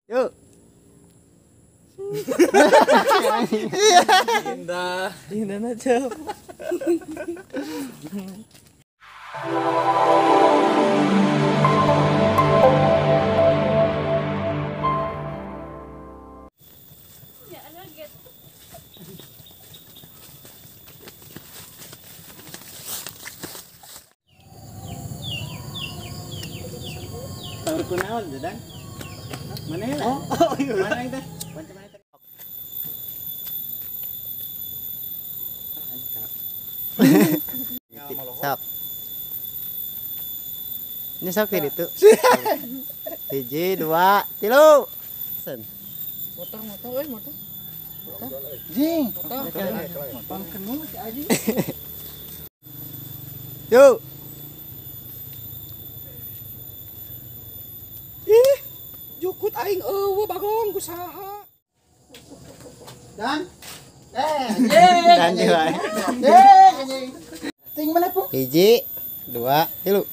Yuk. Indah, indah aja. Tahu kunaon dan mana ya? Oh, iya. Mana itu? Panca mana itu? Sok. Ini sok di itu. Hiji, dua, tilu. Sen. Motor, motor. Jing. Motor. Pangkenmu si Aji. Yuk. Jukut aing eueuh bagong kusaha. Dan Dan juga. Ting mana pun? Hiji, dua, tilu.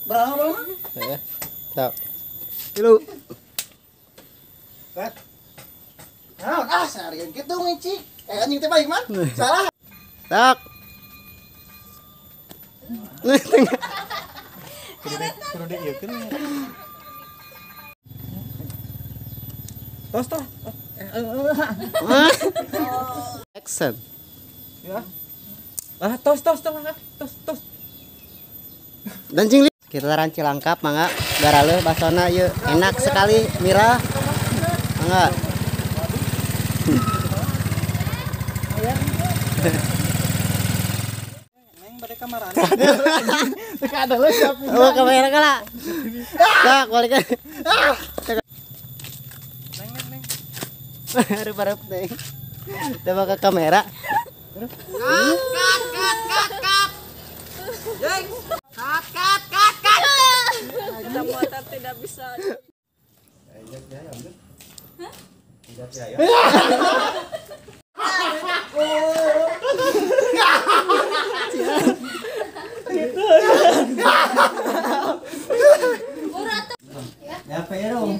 Berapa? Sok. Tilu. Nah, seharian gitu ngicik. Anjing teh baik man. Salah. Sok. Kudu dieukeun. Tos. Action. Ya. Tos. Dan cing sekitaran Cilangkap mangga garaleuh basona ieu enak sekali Mira. Mangga. Neng bade kamaran. Teka ada lu siap. Oh, kamera kala. Tak balik. Neng. Hareup-hareup teh. Coba ke kamera. Cut. Jeng. Cut. Kita motor tidak bisa. Ya pero.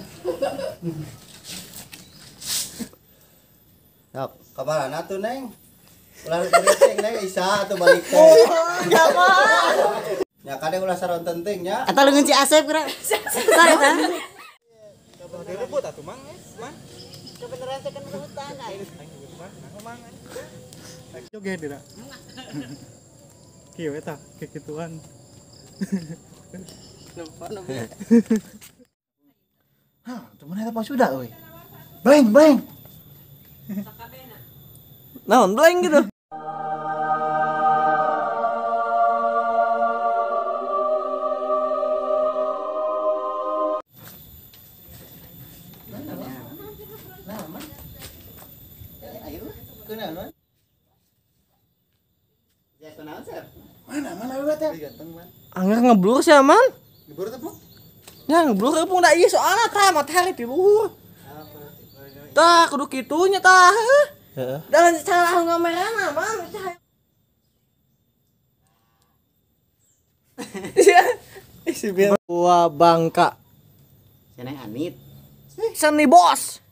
Sok. Kabarana tuh neng. Ulah penting neng Isa atuh balik teh. Enggak apa. Ya kade ulah saron pentingnya. Eta leungeun si Asep kira. Tara eta. Kabeh rebut atuh mang. Kebenaran saya kan berhutang kan. Joget tidak? Kieu eta kekituan. Hah, temen eta pas sudah euy. Blank. Naon blank gitu. Mana we teh? Ganteng man. Angger ngeblur sih aman. Gebur teh, Pung. Ya ngeblur pun da ieu soalna tah matahari di luhur. Tah kudu kitunya tah. Heeh. Dalam cara ngamerana mah cahaya. Si biar Wah Bangka. Cenah Anit. Seni bos.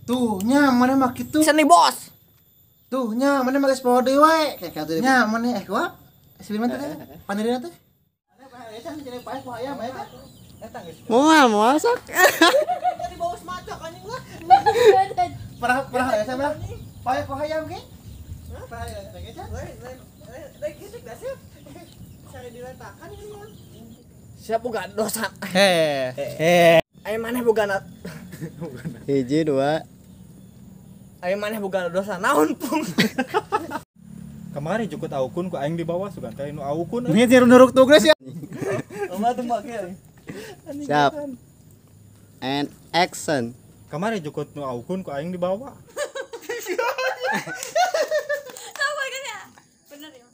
Tuh nya mana mah kitu. Seni bos. Tuh nya mana mah geus poho deui we. Nya mana kuat. Si biar teh pandirina teh. Moal sok. Jadi bos macak anjing lah. Pernah ya saya bilang. Pae poho ayam ge. Pernah ya lagi aja. Gitu dah sih. Cari diletakkan ini mah. Siap boga dosa. Ayo maneh boga Hiji, dua. Ayo maneh boga dosa naon pung. Kamari jukut aukun ku aing di bawah sugan teh nu aukun. Ini tiru nuruk tugas ya. Oma tuh make. Siap. And action. Kamari jukut nu aukun ku aing di bawah. Apa kan ya? Bener ya.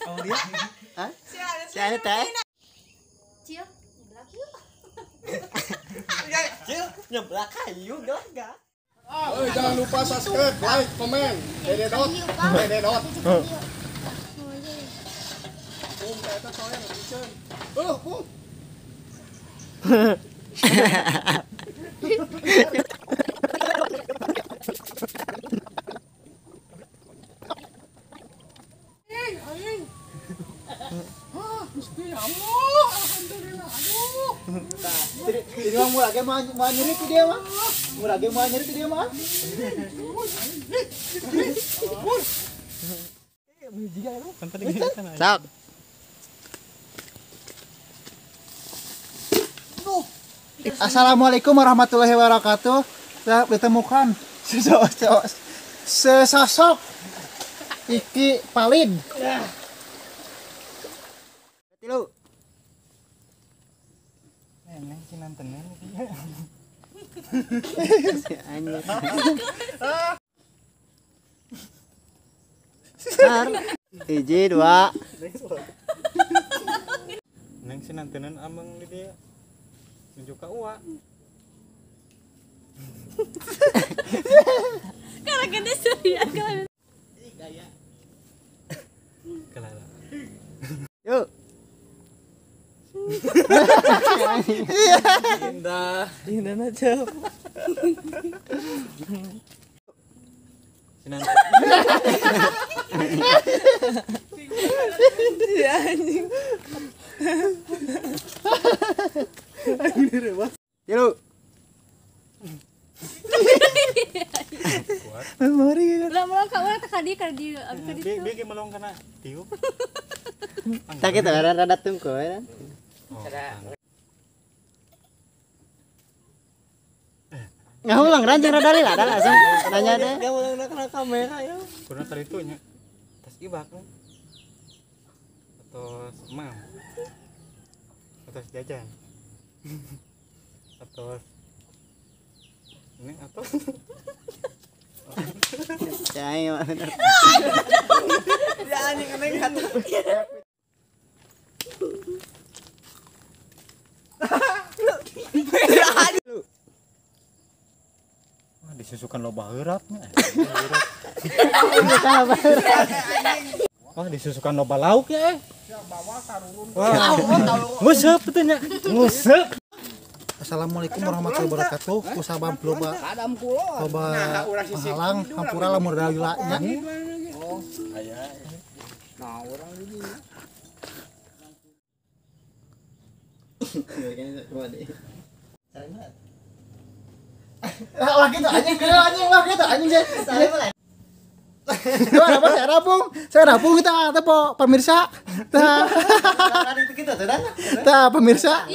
Oh dia? Hah? Si Anit teh? Cil, nyeblak yuk. Cil, nyeblak kayu gelaga. Jangan lupa subscribe, like, komen. Dede dot. Pung, eta soalnya ngeuceun. Pung. Jadi mah murah ge mau nyeri ke dia mah. Murah ge mau nyeri ke dia mah. Sok. Assalamualaikum warahmatullahi wabarakatuh. Saya ditemukan sesosok Iki Palid. Tilu. Neng sinantenen. Anjir. Hiji, dua. Neng sinantenen amang di dia. Nunjuk ka uwa. Karena gede surya kalau Kelala. Yuk. Indah aja. Sinantenen. Ya anjing. Tilu. Memori. Ulah kawan tadi abis tadi tuh. Dia melong kana tiup. Sakit rada tungku ya. Ngulang ranjang rada lila ada langsung nanya deh. Dia ulang kena kamera ya. Kurang tadi itu nya. Tas ibak lah. Atau mam. Atau jajan. Atau ini atau Cai mah. Ya anjing aneh kata. wah disusukan loba heurapnya. Wah disusukan loba lauk ya. Wah, nguseup teh nya. Nguseup. Assalamualaikum warahmatullahi wabarakatuh. Kusabam loba loba halang hampura lamun dalila nya. Lagi tuh anjing gede anjing lagi tuh anjing saya. Gimana Pak? Saya rabung kita po pemirsa. Tah pemirsa.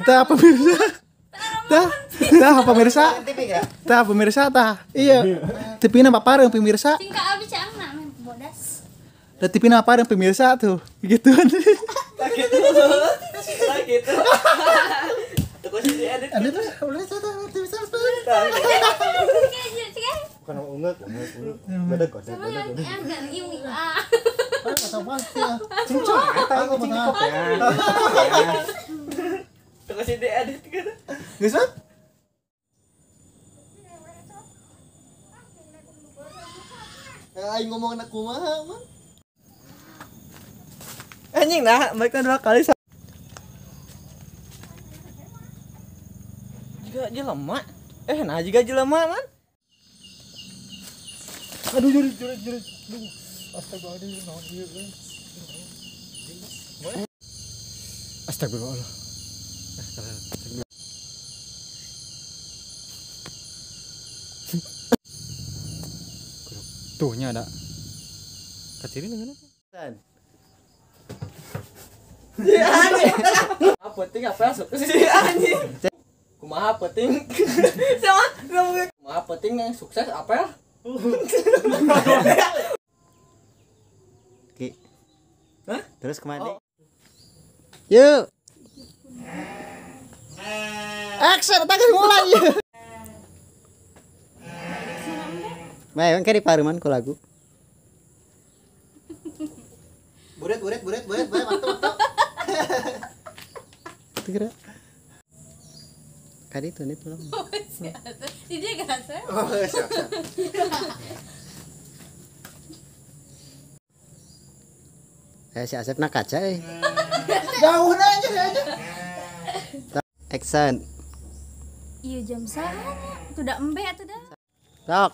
Tah pemirsa. Tah pemirsa tah. Iya. Tipina papareung pemirsa. Singkat abis cangna bodas. Da tipina papareung pemirsa tuh. Gituan. Gitu. Terus diedit. Ada tuh boleh saya bisa. Bukan ungeuk. Beda kok. Sama yang agak ini ah. Cincong. Aku mau. Terus diedit gitu. Geus mah? Aing ngomong anak kumaha mah. Anjing nah, baiknya 2 kali. Juga jelema. Nah juga jelema man. Aduh jurit. Astagfirullahaladzim. Astagfirullah. Tuhnya ada. Kaciri dengan apa? Apa penting apa masuk ke sini anjing. Kumaha penting? Kumaha penting yang sukses apa? Ki. Hah? Terus kemana? Yuk. Action, tangan mulai. Bae, kan di paruman ku lagu. Buret, waktu. Kira. Kali itu nih belum. Di dia gak sih? Oh, siap. Si Asep nak kaca Jauh aja. Action. Iya jam sana. Itu udah embe atuh dah. Sok.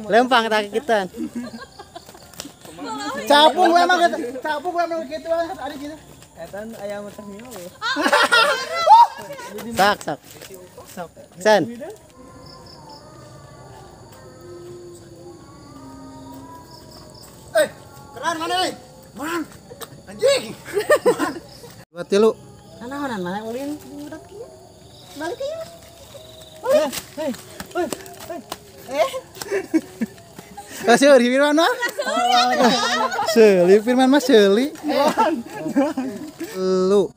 Lempang tak kita. Capung gue emang gitu. Capung gue emang gitu ada gitu. Etan ayam teh mio. Sok, sok. Sen. Keren mana nih? Man. Anjing. Buat tilu. Nanaonan mana ulin budak ieu. Balik ieu. Seuli Firman mah. Seuli Firman mah seuli. Lu.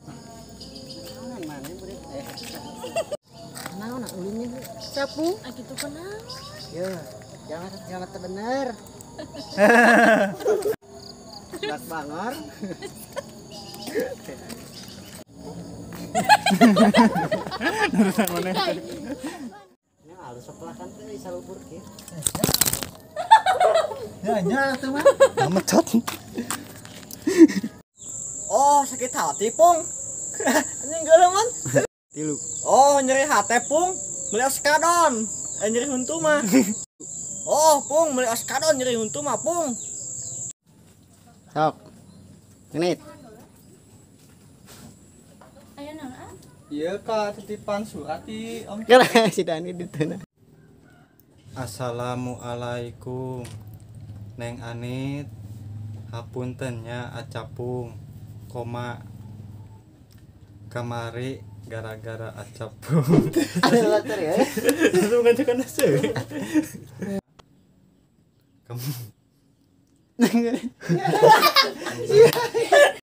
Nanaonan ulinnya sapu. Gitu kenal. Ya, jangan bener. Dak bangor. Ini halus sepelakan teh salubur kieu. Ya tuh mah. Mecot. Oh, sakit hati, Pung. Anjing geuleman. Tilu. Oh, nyeri hati, Pung. Beli oskadon. Nyeri huntu mah. Oh, Pung, beli oskadon nyeri huntu mah, Pung. Sok. Genit. Aya naon ah? Iya Kak, titipan surat di Om. Kira si Dani dituna. Assalamualaikum Neng Anit hapuntennya acapung koma kamari gara-gara acapung Ada latar ya. langsung aja kan nase kamu